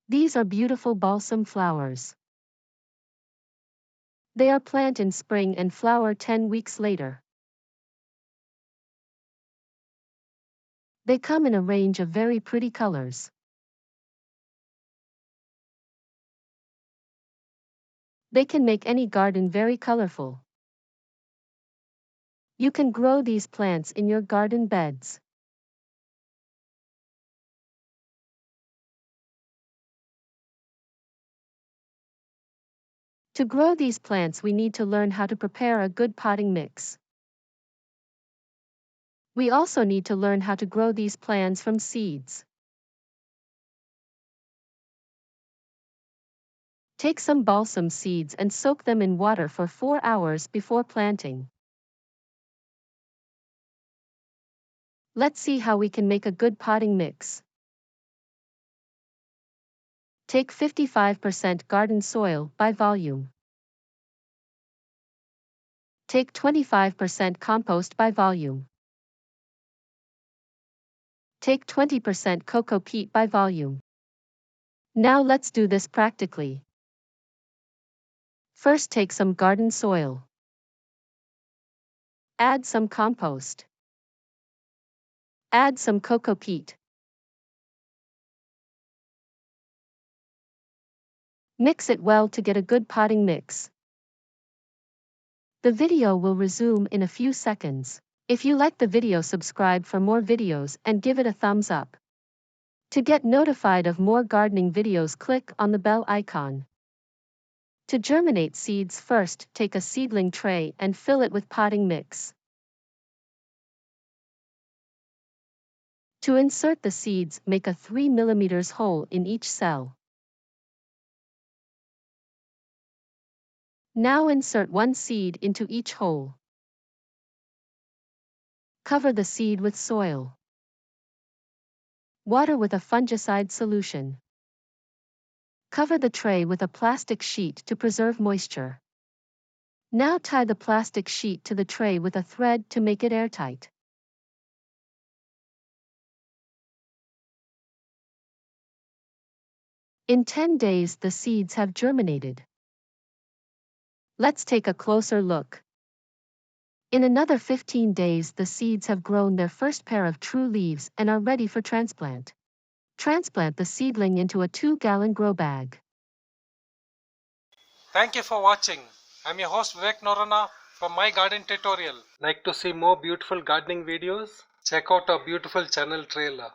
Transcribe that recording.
These are beautiful balsam flowers. They are planted in spring and flower 10 weeks later. They come in a range of very pretty colors. They can make any garden very colorful. You can grow these plants in your garden beds. To grow these plants, we need to learn how to prepare a good potting mix. We also need to learn how to grow these plants from seeds. Take some balsam seeds and soak them in water for 4 hours before planting. Let's see how we can make a good potting mix. Take 55% garden soil by volume. Take 25% compost by volume. Take 20% cocoa peat by volume. Now let's do this practically. First, take some garden soil. Add some compost. Add some cocoa peat. Mix it well to get a good potting mix. The video will resume in a few seconds. If you like the video, subscribe for more videos and give it a thumbs up. To get notified of more gardening videos, click on the bell icon. To germinate seeds, first take a seedling tray and fill it with potting mix. To insert the seeds, make a 3 mm hole in each cell. Now insert one seed into each hole. Cover the seed with soil. Water with a fungicide solution. Cover the tray with a plastic sheet to preserve moisture. Now tie the plastic sheet to the tray with a thread to make it airtight. In 10 days, the seeds have germinated. Let's take a closer look. In another 15 days, the seeds have grown their first pair of true leaves and are ready for transplant. Transplant the seedling into a 2-gallon grow bag. Thank you for watching. I'm your host Vivek Norana from My Garden Tutorial. Like to see more beautiful gardening videos? Check out our beautiful channel trailer.